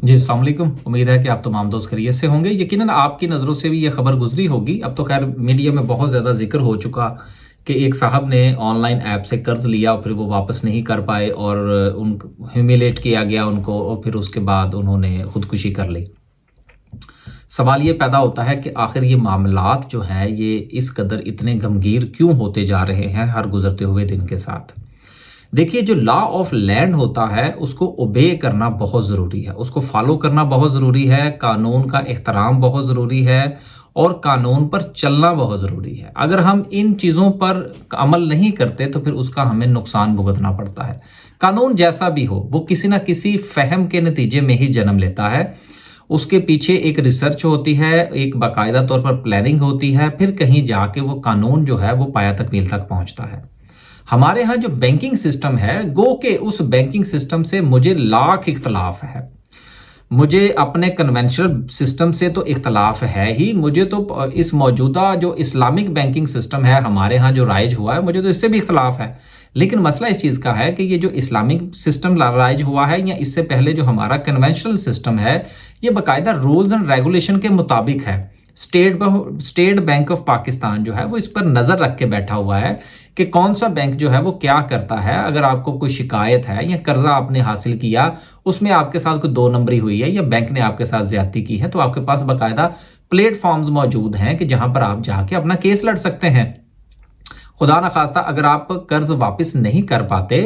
जी, अस्सलाम वालेकुम। उम्मीद है कि आप तमाम दोस्त खैरियत से होंगे। यकीनन आपकी नज़रों से भी ये खबर गुज़री होगी। अब तो ख़ैर मीडिया में बहुत ज़्यादा ज़िक्र हो चुका कि एक साहब ने ऑनलाइन ऐप से कर्ज़ लिया और फिर वो वापस नहीं कर पाए और उन ह्यूमिलेट किया गया उनको और फिर उसके बाद उन्होंने ख़ुदकुशी कर ली। सवाल ये पैदा होता है कि आखिर ये मामलात जो हैं ये इस कदर इतने गमगीर क्यों होते जा रहे हैं हर गुज़रते हुए दिन के साथ। देखिए, जो लॉ ऑफ लैंड होता है उसको ओबे करना बहुत ज़रूरी है, उसको फॉलो करना बहुत ज़रूरी है, कानून का एहतराम बहुत ज़रूरी है और कानून पर चलना बहुत ज़रूरी है। अगर हम इन चीज़ों पर अमल नहीं करते तो फिर उसका हमें नुकसान भुगतना पड़ता है। कानून जैसा भी हो वो किसी न किसी फ़हम के नतीजे में ही जन्म लेता है। उसके पीछे एक रिसर्च होती है, एक बाकायदा तौर पर प्लानिंग होती है, फिर कहीं जाके वो कानून जो है वो पाया तकमील तक पहुँचता है। हमारे यहाँ जो बैंकिंग सिस्टम है, गो के उस बैंकिंग सिस्टम से मुझे लाख इख्तलाफ है। मुझे अपने कन्वेंशनल सिस्टम से तो इख्तलाफ है ही, मुझे तो इस मौजूदा जो इस्लामिक बैंकिंग सिस्टम है हमारे यहाँ जो राइज हुआ है, मुझे तो इससे भी इख्तलाफ है। लेकिन मसला इस चीज़ का है कि ये जो इस्लामिक सिस्टम राइज हुआ है या इससे पहले जो हमारा कन्वेंशनल सिस्टम है, ये बाकायदा रूल्स एंड रेगुलेशन के मुताबिक है। स्टेट बैंक ऑफ पाकिस्तान जो है वो इस पर नज़र रख के बैठा हुआ है कि कौन सा बैंक जो है वो क्या करता है। अगर आपको कोई शिकायत है या कर्जा आपने हासिल किया, उसमें आपके साथ कोई दो नंबरी हुई है या बैंक ने आपके साथ ज्यादती की है, तो आपके पास बाकायदा प्लेटफॉर्म्स मौजूद हैं कि जहां पर आप जाके अपना केस लड़ सकते हैं। खुदा न खास्ता अगर आप कर्ज वापस नहीं कर पाते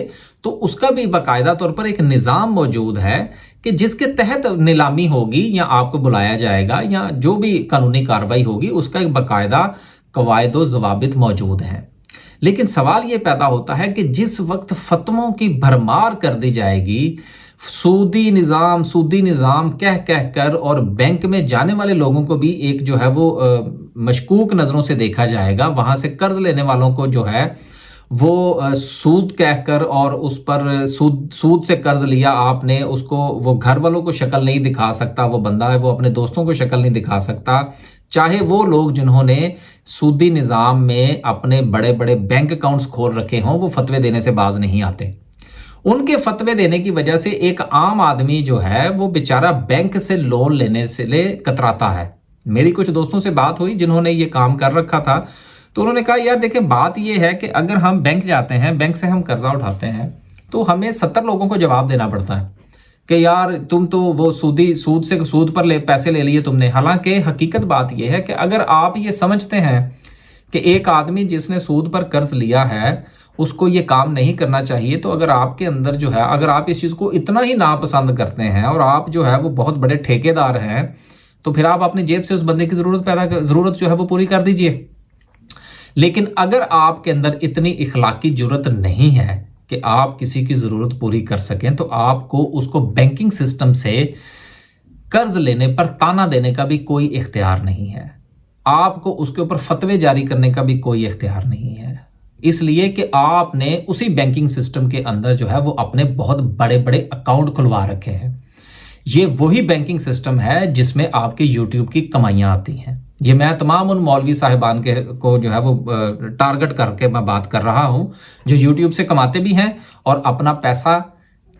तो उसका भी बाकायदा तौर पर एक निज़ाम मौजूद है कि जिसके तहत नीलामी होगी या आपको बुलाया जाएगा या जो भी कानूनी कार्रवाई होगी उसका एक बाकायदा कवायद व ज़वाबित मौजूद हैं। लेकिन सवाल ये पैदा होता है कि जिस वक्त फतवों की भरमार कर दी जाएगी, सूदी निज़ाम कह कह कर और बैंक में जाने वाले लोगों को भी एक जो है वो मशकूक नज़रों से देखा जाएगा। वहाँ से कर्ज लेने वालों को जो है वो सूद कहकर और उस पर सूद से कर्ज लिया आपने, उसको वो घर वालों को शक्ल नहीं दिखा सकता, वो बंदा है वो अपने दोस्तों को शक्ल नहीं दिखा सकता, चाहे वो लोग जिन्होंने सूदी निज़ाम में अपने बड़े बड़े बैंक अकाउंट्स खोल रखे हों वो फतवे देने से बाज नहीं आते। उनके फतवे देने की वजह से एक आम आदमी जो है वो बेचारा बैंक से लोन लेने से कतराता है। मेरी कुछ दोस्तों से बात हुई जिन्होंने ये काम कर रखा था, तो उन्होंने कहा यार देखें बात ये है कि अगर हम बैंक जाते हैं, बैंक से हम कर्जा उठाते हैं तो हमें 70 लोगों को जवाब देना पड़ता है कि यार तुम तो वो सूद पर पैसे ले लिए तुमने। हालांकि हकीकत बात यह है कि अगर आप ये समझते हैं कि एक आदमी जिसने सूद पर कर्ज लिया है उसको ये काम नहीं करना चाहिए, तो अगर आपके अंदर जो है, अगर आप इस चीज़ को इतना ही नापसंद करते हैं और आप जो है वो बहुत बड़े ठेकेदार हैं, तो फिर आप अपनी जेब से उस बंदे की ज़रूरत जो है वो पूरी कर दीजिए। लेकिन अगर आपके अंदर इतनी इखलाकी जुर्रत नहीं है कि आप किसी की ज़रूरत पूरी कर सकें, तो आपको उसको बैंकिंग सिस्टम से कर्ज लेने पर ताना देने का भी कोई इख्तियार नहीं है, आपको उसके ऊपर फतवे जारी करने का भी कोई इख्तियार नहीं है, इसलिए कि आपने उसी बैंकिंग सिस्टम के अंदर जो है वो अपने बहुत बड़े बड़े अकाउंट खुलवा रखे हैं। ये वही बैंकिंग सिस्टम है जिसमें आपके यूट्यूब की कमाइयाँ आती हैं। ये मैं तमाम उन मौलवी साहिबान को जो है वो टारगेट करके मैं बात कर रहा हूँ जो यूट्यूब से कमाते भी हैं और अपना पैसा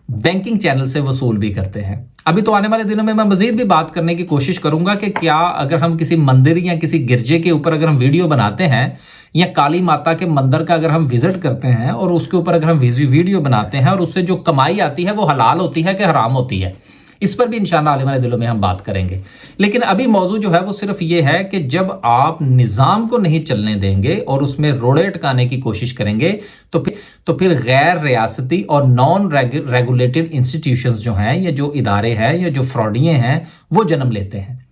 बैंकिंग चैनल से वसूल भी करते हैं। अभी तो आने वाले दिनों में मैं मजीद भी बात करने की कोशिश करूंगा कि क्या अगर हम किसी मंदिर या किसी गिरजे के ऊपर अगर हम वीडियो बनाते हैं या काली माता के मंदिर का अगर हम विजिट करते हैं और उसके ऊपर अगर हम वीडियो बनाते हैं और उससे जो कमाई आती है वो हलाल होती है कि हराम होती है, इस पर भी इंशाअल्लाह आने वाले दिनों में हम बात करेंगे। लेकिन अभी मौजू जो है वो सिर्फ ये है कि जब आप निज़ाम को नहीं चलने देंगे और उसमें रोड़े अटकाने की कोशिश करेंगे तो फिर गैर रियासती और नॉन रेगुलेटेड इंस्टीट्यूशंस जो हैं या जो इदारे हैं या जो फ्रॉडिये हैं वो जन्म लेते हैं।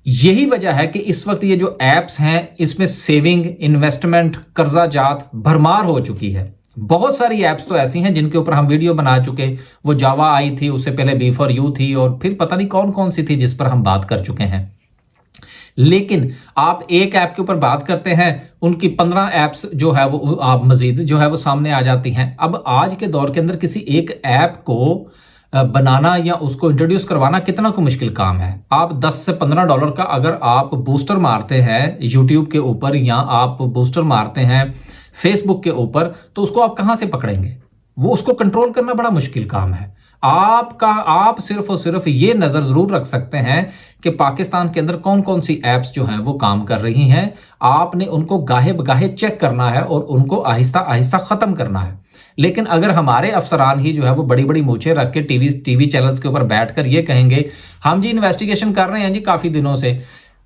यही वजह है कि इस वक्त ये जो एप्स हैं इसमें सेविंग, इन्वेस्टमेंट, कर्जा जात भरमार हो चुकी है। बहुत सारी ऐप्स तो ऐसी हैं जिनके ऊपर हम वीडियो बना चुके, वो जावा आई थी, उससे पहले बी फॉर यू थी और फिर पता नहीं कौन कौन सी थी जिस पर हम बात कर चुके हैं। लेकिन आप एक ऐप के ऊपर बात करते हैं, उनकी 15 ऐप्स जो है वो आप मजीद जो है वो सामने आ जाती हैं। अब आज के दौर के अंदर किसी एक ऐप को बनाना या उसको इंट्रोड्यूस करवाना कितना को मुश्किल काम है। आप 10 से 15 डॉलर का अगर आप बूस्टर मारते हैं यूट्यूब के ऊपर या आप बूस्टर मारते हैं फेसबुक के ऊपर, तो उसको आप कहाँ से पकड़ेंगे? वो उसको कंट्रोल करना बड़ा मुश्किल काम है। آپ صرف اور صرف یہ نظر ضرور رکھ سکتے ہیں کہ پاکستان کے اندر کون کون سی ایپس جو ہیں وہ کام کر رہی ہیں. آپ نے ان کو گاہے بگاہے چیک کرنا ہے اور ان کو آہستہ آہستہ ختم کرنا ہے. لیکن اگر ہمارے افسران ہی جو ہے وہ بڑی بڑی مونچھیں رکھ کے ٹی وی چینلز کے اوپر بیٹھ کر یہ کہیں گے ہم جی انویسٹیگیشن کر رہے ہیں جی کافی دنوں سے.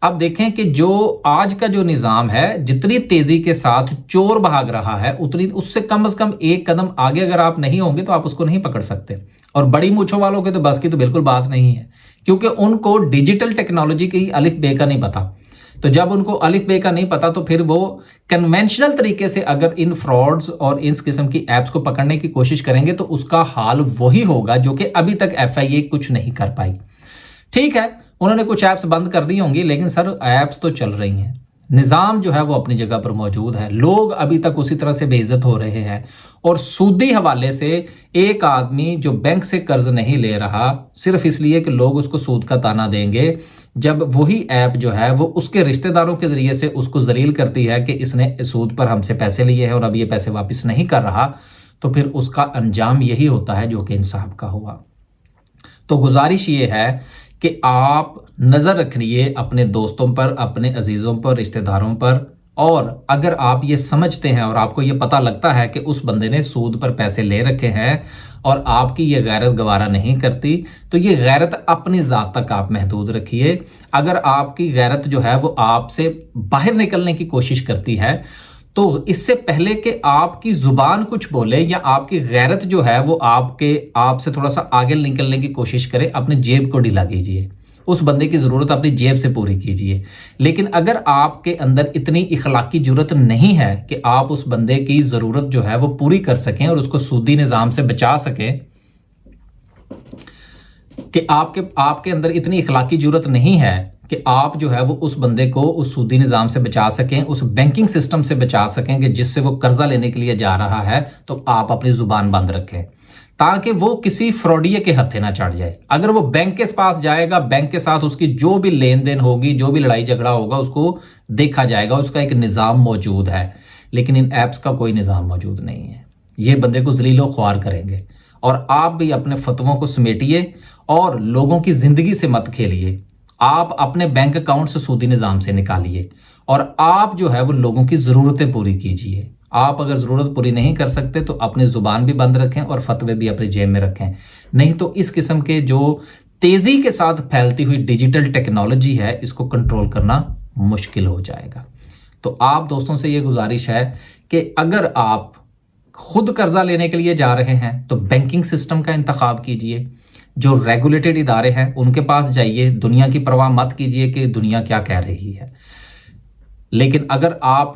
اب دیکھیں کہ جو آج کا جو نظام ہے جتنی تیزی کے ساتھ چور بھاگ رہا ہے اتنی اس سے کم از کم ایک قدم آگے اگر آپ نہیں ہوں گے تو آپ اس کو نہیں پکڑ سکتے. اور بڑی مونچھوں والوں کے تو بس کی تو بالکل بات نہیں ہے کیونکہ ان کو ڈیجیٹل ٹیکنالوجی کی الف بے کا نہیں پتا. تو جب ان کو الف بے کا نہیں پتا تو پھر وہ کنونشنل طریقے سے اگر ان فراڈز اور اس قسم کی ایپس کو پکڑنے کی کوشش کریں گے تو اس کا حال وہی ہوگا جو کہ ابھی تک FIA کچھ نہیں کر پائی. ٹھیک ہے انہوں نے کچھ ایپس بند کر دی ہوں گی لیکن سر ایپس تو چل رہی ہیں. نظام جو ہے وہ اپنی جگہ پر موجود ہے. لوگ ابھی تک اسی طرح سے بے عزت ہو رہے ہیں. اور سودی حوالے سے ایک آدمی جو بینک سے قرض نہیں لے رہا صرف اس لیے کہ لوگ اس کو سود کا تانا دیں گے، جب وہی ایپ جو ہے وہ اس کے رشتہ داروں کے ذریعے سے اس کو ذلیل کرتی ہے کہ اس نے سود پر ہم سے پیسے لیے ہیں اور اب یہ پیسے واپس نہیں کر رہا، تو پھر اس کا انجام یہی ہوتا ہے جو کہ انصاف کا ہوا. تو گزارش یہ ہے کہ آپ نظر رکھیے اپنے دوستوں پر، اپنے عزیزوں پر، رشتہ داروں پر. اور اگر آپ یہ سمجھتے ہیں اور آپ کو یہ پتہ لگتا ہے کہ اس بندے نے سود پر پیسے لے رکھے ہیں اور آپ کی یہ غیرت گوارا نہیں کرتی تو یہ غیرت اپنی ذات تک آپ محدود رکھیے. اگر آپ کی غیرت جو ہے وہ آپ سے باہر نکلنے کی کوشش کرتی ہے تو اس سے پہلے کہ آپ کی زبان کچھ بولے یا آپ کی غیرت جو ہے وہ آپ سے تھوڑا سا آگے نکلنے کی کوشش کرے، اپنے جیب کو ڈھیلا کیجیے. اس بندے کی ضرورت اپنی جیب سے پوری کیجیے. لیکن اگر آپ کے اندر اتنی اخلاقی جرت نہیں ہے کہ آپ اس بندے کی ضرورت جو ہے وہ پوری کر سکیں اور اس کو سودی نظام سے بچا سکیں، کہ آپ کے اندر اتنی اخلاقی جرت نہیں ہے کہ آپ جو ہے وہ اس بندے کو اس سودی نظام سے بچا سکیں، اس بینکنگ سسٹم سے بچا سکیں کہ جس سے وہ قرضہ لینے کے لیے جا رہا ہے، تو آپ اپنی زبان بند رکھیں تاکہ وہ کسی فراڈیے کے ہتھے نہ چڑھ جائے. اگر وہ بینک کے پاس جائے گا، بینک کے ساتھ اس کی جو بھی لین دین ہوگی، جو بھی لڑائی جھگڑا ہوگا، اس کو دیکھا جائے گا، اس کا ایک نظام موجود ہے. لیکن ان ایپس کا کوئی نظام موجود نہیں ہے. یہ بندے کو ذلیل و خوار کریں گے. اور آپ بھی اپنے فتووں کو سمیٹیے اور لوگوں کی زندگی سے مت کھیلیے. آپ اپنے بینک اکاؤنٹ سے سودی نظام سے نکالیے اور آپ جو ہے وہ لوگوں کی ضرورتیں پوری کیجیے. آپ اگر ضرورت پوری نہیں کر سکتے تو اپنی زبان بھی بند رکھیں اور فتوے بھی اپنی جیب میں رکھیں. نہیں تو اس قسم کے جو تیزی کے ساتھ پھیلتی ہوئی ڈیجیٹل ٹیکنالوجی ہے اس کو کنٹرول کرنا مشکل ہو جائے گا. تو آپ دوستوں سے یہ گزارش ہے کہ اگر آپ خود قرضہ لینے کے لیے جا رہے ہیں تو بینکنگ سسٹم کا انتخاب کیجئے. جو ریگولیٹڈ ادارے ہیں ان کے پاس جائیے. دنیا کی پرواہ مت کیجئے کہ دنیا کیا کہہ رہی ہے. لیکن اگر آپ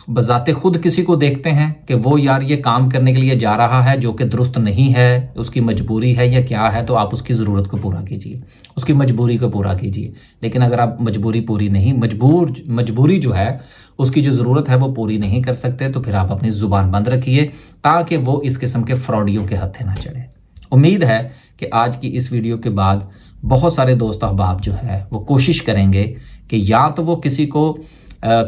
بذات خود کسی کو دیکھتے ہیں کہ وہ یار یہ کام کرنے کے لیے جا رہا ہے جو کہ درست نہیں ہے، اس کی مجبوری ہے یا کیا ہے، تو آپ اس کی ضرورت کو پورا کیجئے، اس کی مجبوری کو پورا کیجئے. لیکن اگر آپ مجبوری پوری نہیں، مجبوری جو ہے اس کی جو ضرورت ہے وہ پوری نہیں کر سکتے تو پھر آپ اپنی زبان بند رکھیے تاکہ وہ اس قسم کے فراڈیوں کے ہتھے نہ چڑھے. امید ہے کہ آج کی اس ویڈیو کے بعد بہت سارے دوست احباب جو ہے وہ کوشش کریں گے کہ یا تو وہ کسی کو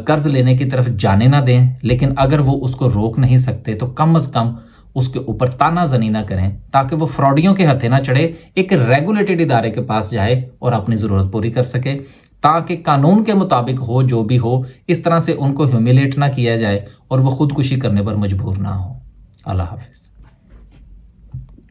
قرض لینے کی طرف جانے نہ دیں، لیکن اگر وہ اس کو روک نہیں سکتے تو کم از کم اس کے اوپر تانا زنی نہ کریں تاکہ وہ فراڈیوں کے ہتھے نہ چڑھے. ایک ریگولیٹڈ ادارے کے پاس جائے اور اپنی ضرورت پوری کر سکے تاکہ قانون کے مطابق ہو جو بھی ہو، اس طرح سے ان کو ہیومیلیٹ نہ کیا جائے اور وہ خودکشی کرنے پر مجبور نہ ہو. اللہ حافظ.